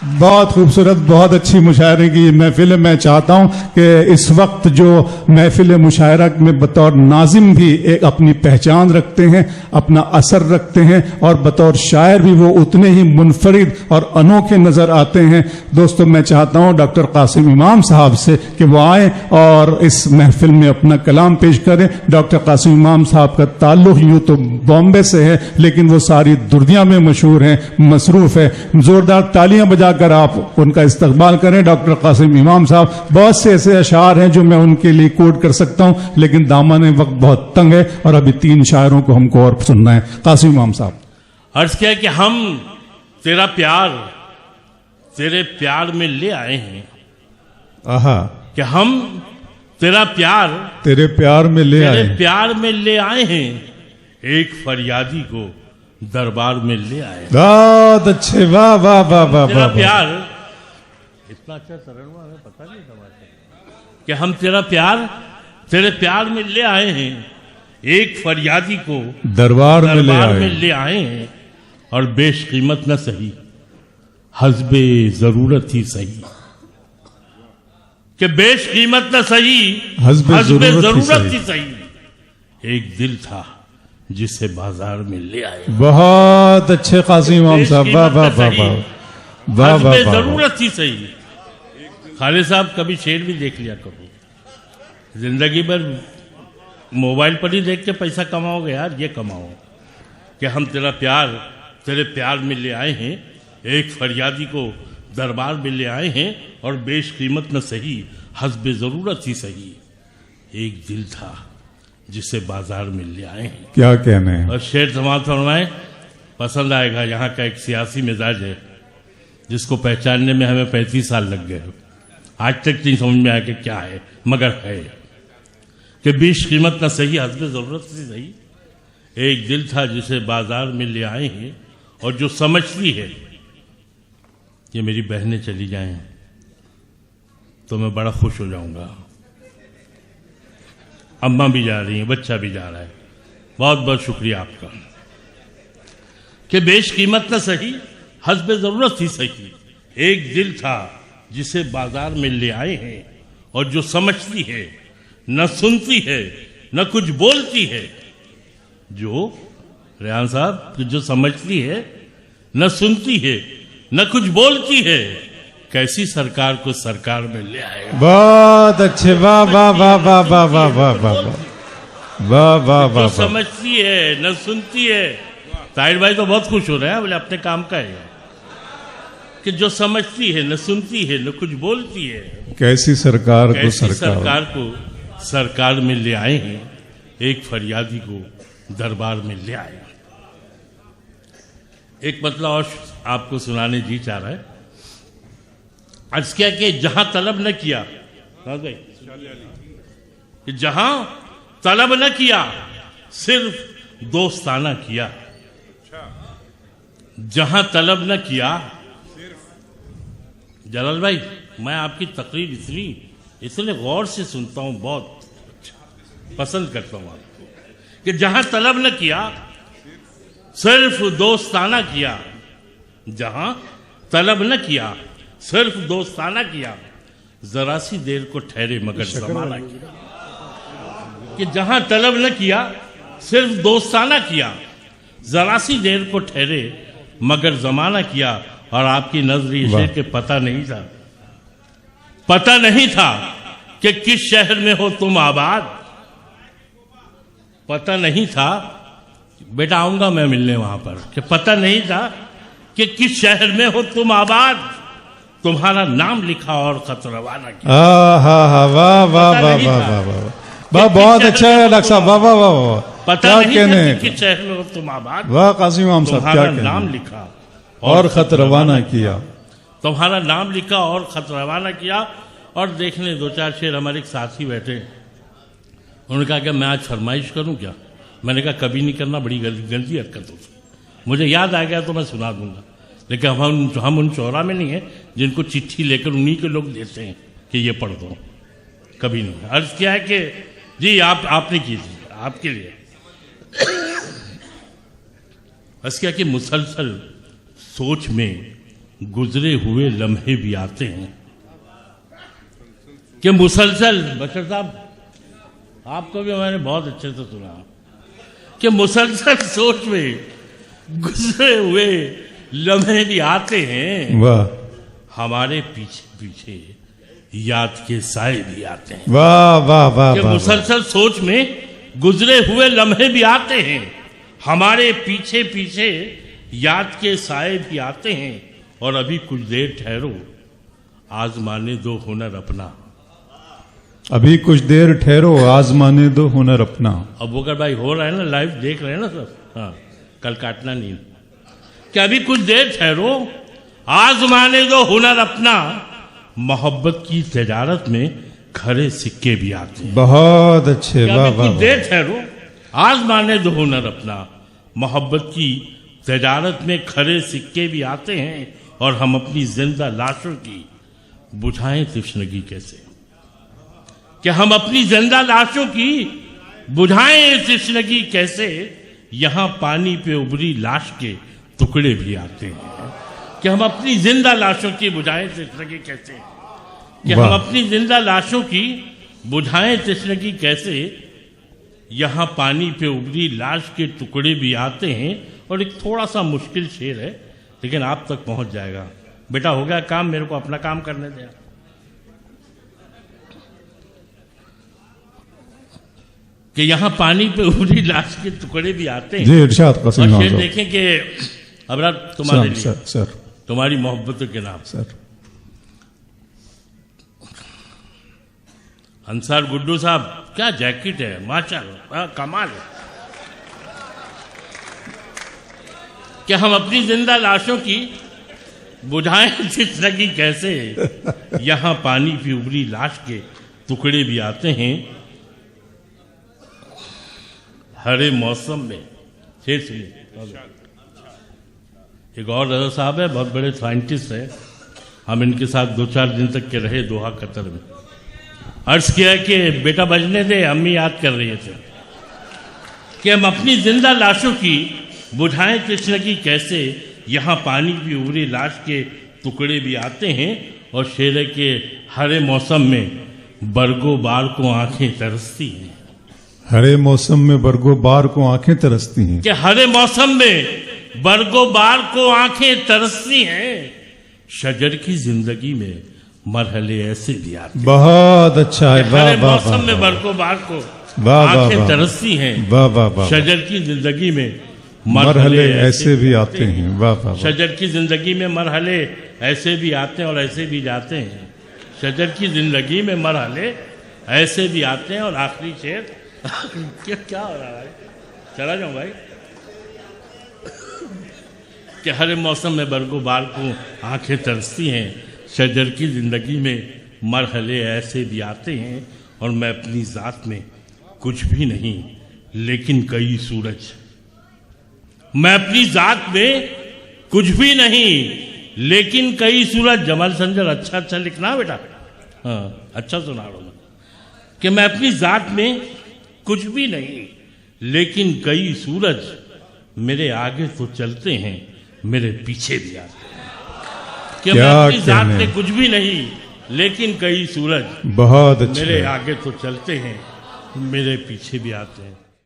बहुत खूबसूरत, बहुत अच्छी मुशायरे की महफिल है। मैं चाहता हूं कि इस वक्त जो महफिल मुशायरा में बतौर नाजिम भी एक अपनी पहचान रखते हैं, अपना असर रखते हैं, और बतौर शायर भी वो उतने ही मुनफरिद और अनोखे नजर आते हैं। दोस्तों, मैं चाहता हूं डॉक्टर कासिम इमाम साहब से कि वो आए और इस महफिल में अपना कलाम पेश करें। डॉक्टर कासिम इमाम साहब का ताल्लुक यूं तो बॉम्बे से है, लेकिन वो सारी दुनिया में मशहूर हैं, मसरूफ है। जोरदार तालियां बजाकर आप उनका इस्तकबाल करें। डॉक्टर कासिम इमाम साहब, बहुत से ऐसे अशार हैं जो मैं उनके लिए कोट कर सकता हूं, लेकिन दामन वक्त बहुत तंग है और अभी 3 शायरों को हमको और सुनना है। कासिम इमाम साहब। अर्ज किया कि हम तेरा प्यार तेरे प्यार में ले आए हैं। आहा, कि हम तेरा प्यार तेरे प्यार में ले आए, तेरे प्यार में ले आए हैं, एक फरियादी को दरबार में ले आए। बहुत अच्छे, वाह वाह वाह वाह तेरा वाह। प्यार इतना अच्छा तरणवा है, पता नहीं था कि हम तेरा प्यार तेरे प्यार में ले आए हैं, एक फरियादी को दरबार में ले आए हैं, और बेशकीमत न सही, हस्बे जरूरत ही सही। कि बेशकीमत न सही, हस्बे जरूरत ही सही। एक दिल था जिसे बाजार में ले आए। बहुत अच्छे कासिम इमाम साहब, वाह वाह वाह वाह वाह वाह। जरूरत ही सही। खालिद साहब, कभी शेर भी देख लिया करो। जिंदगी भर मोबाइल पर ही देख के पैसा कमाओगे यार, ये कमाओ कि हम तेरे प्यार में ले आए हैं, एक फरियादी को दरबार में ले आए हैं, और बेशकीमत न सही, हस्बे जरूरत ही सही। एक दिल था जिसे बाजार में ले आए हैं। क्या कहने हैं। और शेर समाप्त फरमाए, पसंद आएगा। यहाँ का एक सियासी मिजाज है जिसको पहचानने में हमें 35 साल लग गए, आज तक नहीं समझ में आया कि क्या है, मगर है कि बेशकीमत न सही, हस्बे जरूरत ही सही। एक दिल था जिसे बाजार में ले आए हैं, और जो समझती है कि मेरी बहनें चली जाएं तो मैं बड़ा खुश हो जाऊंगा। अम्मा भी जा रही हैं, बच्चा भी जा रहा है। बहुत बहुत शुक्रिया आपका। कि बेशकीमत न सही, हस्बे जरूरत ही सही। एक दिल था जिसे बाजार में ले आए हैं, और जो समझती है, न सुनती है, न कुछ बोलती है। जो रेहान साहब, जो समझती है, न सुनती है, न कुछ बोलती है, कैसी सरकार को सरकार में ले आएगा। बहुत अच्छे, वाह वाह वाह वाह वाह वाह वाह वाह वाह वाह वाह। समझती है, न सुनती है। ताहिर भाई तो बहुत खुश हो रहे हैं, बोले अपने काम का है कि जो समझती है, न सुनती है, न कुछ बोलती है, कैसी सरकार को सरकार में ले आए हैं, एक फरियादी को दरबार में ले आए। एक मतलब और आपको सुनाने जी चाह रहा है। अर्ज किया कि जहां तलब न किया, जहां तलब न किया, सिर्फ दोस्ताना किया। जहां तलब न किया, जलाल भाई, मैं आपकी तकरीर इसलिए गौर से सुनता हूं, बहुत पसंद करता हूं आपको, कि जहां तलब न किया, सिर्फ दोस्ताना किया। जहां तलब न किया, सिर्फ दोस्ताना किया, जरा सी देर को ठहरे मगर जमाना किया। कि जहां तलब न किया, सिर्फ दोस्ताना किया, जरा सी देर को ठहरे मगर जमाना किया। और आपकी नजरी शेर के पता नहीं था कि किस शहर में हो तुम आबाद। पता नहीं था, बेटा आऊंगा मैं मिलने वहां पर, कि पता नहीं था कि किस शहर में हो तुम आबाद। तुम्हारा नाम लिखा और खत रवाना किया। वाह वाह वाह वाह वाह, बहुत अच्छा है डॉक्टर साहब, वाह वाह वाह। पता नहीं था कि किस शहर में हो तुम आबाद। वाह कासिम इमाम साहब, क्या नाम लिखा और खत रवाना किया। तुम्हारा नाम लिखा और खत रवाना किया। और देखने 2-4 शेर हमारे एक साथी बैठे, उन्होंने कहा कि मैं आज फरमाइश करूं क्या? मैंने कहा कभी नहीं करना, बड़ी गंदी हरकत होती। मुझे याद आ गया तो मैं सुना दूंगा, लेकिन हम उन शोरा में नहीं है जिनको चिट्ठी लेकर उन्हीं के लोग देते हैं कि ये पढ़ दो। कभी नहीं। अर्ज किया है कि जी आपने कीजिए, आपके लिए। अर्ज किया कि मुसलसल सोच में गुजरे हुए लम्हे भी आते हैं। कि मुसलसल बशर साहब, आपको भी मैंने बहुत अच्छे से सुना कि मुसलसल सोच में गुजरे हुए लम्हे भी आते हैं, वाह हमारे पीछे पीछे याद के साए भी आते हैं। वाह वाह वाह कि वाह मुसलसल सोच में गुजरे हुए लम्हे भी आते हैं, हमारे पीछे पीछे याद के साए भी आते हैं। और अभी कुछ देर ठहरो, आजमाने दो हुनर अपना। अभी कुछ देर ठहरो, आजमाने दो हुनर अपना। अब वो भाई हो रहा है ना, लाइव देख रहे हैं ना सब। हाँ, कल काटना नहीं। कि अभी कुछ देर ठहरो, आजमाने दो हुनर अपना। मोहब्बत की तजारत में खरे सिक्के भी आते हैं। बहुत अच्छे, वाह अभी वाह कुछ देर ठहरो, आजमाने दो हुनर अपना। मोहब्बत की तजारत में खरे सिक्के भी आते हैं, और हम अपनी जिंदा लाशों की बुझाएं तृष्णगी कैसे। कि हम अपनी जिंदा लाशों की बुझाएं तृष्णगी कैसे। यहां पानी पे उबरी लाश के टुकड़े भी आते हैं। कि हम अपनी जिंदा लाशों की बुझाएं तृष्णगी कैसे। कि हम अपनी जिंदा लाशों की बुझाएं तृष्णगी कैसे। यहां पानी पे उबरी लाश के टुकड़े भी आते हैं। और एक थोड़ा सा मुश्किल शेर है, लेकिन आप तक पहुंच जाएगा। बेटा हो गया काम, मेरे को अपना काम करने दे। कि यहां पानी पे उबरी लाश के टुकड़े भी आते हैं। जी इरशाद और क़सीम शेर साहब। देखें कि अब तुम्हारे लिए, सर तुम्हारी मोहब्बतों के नाम। सर अंसार गुड्डू साहब, क्या जैकेट है, माशाल्लाह, कमाल है। कि हम अपनी जिंदा लाशों की बुझाएं तृष्णगी कैसे। यहां पानी पे उबरी लाश के टुकड़े भी आते हैं, हरे मौसम में। शेर सुनिए। एक और रजा साहब है, बहुत बड़े साइंटिस्ट है। हम इनके साथ 2-4 दिन तक के रहे दोहा कतर में। अर्ज किया कि बेटा बजने दे, अम्मी याद कर रही थे। कि हम अपनी जिंदा लाशों की बुझाएं तृष्णगी कैसे। यहाँ पानी भी उबरी लाश के टुकड़े भी आते हैं। और शेर के हरे मौसम में बरगो बार को आंखें तरसती हैं। हरे मौसम में बरगो बार को आंखें तरसती हैं। कि हरे मौसम में बरगो बार को आंखें तरसती हैं। शजर की जिंदगी में मरहले ऐसे भी आते हैं। बहुत अच्छा है, वाह हरे वाह मौसम में वाह बरगो बार को वाह आंखें तरसती हैं। वाह वाह वाह। शजर की जिंदगी में मरहले ऐसे भी आते हैं, वाह वाह वाह। शजर की जिंदगी में मरहले ऐसे भी आते हैं और ऐसे भी जाते हैं। शजर की जिंदगी में मरहले ऐसे भी आते हैं। और आखिरी शेर क्या हो रहा है भाई, चला जाऊं भाई। कि हर मौसम में बरगो बार को आंखें तरसती हैं। शजर की जिंदगी में मरहले ऐसे भी आते हैं। और मैं अपनी जात में कुछ भी नहीं, लेकिन कई सूरज। मैं अपनी जात में कुछ भी नहीं, लेकिन कई सूरज। जमाल संजर, अच्छा लिखना बेटा। हाँ, अच्छा सुना रहा हूं। कि मैं अपनी जात में कुछ भी नहीं, लेकिन कई सूरज। मेरे आगे तो चलते हैं, मेरे पीछे भी आते हैं। कि मैं अपनी जात में कुछ भी नहीं, लेकिन कई सूरज। बहुत अच्छे। मेरे आगे तो चलते हैं, मेरे पीछे भी आते हैं।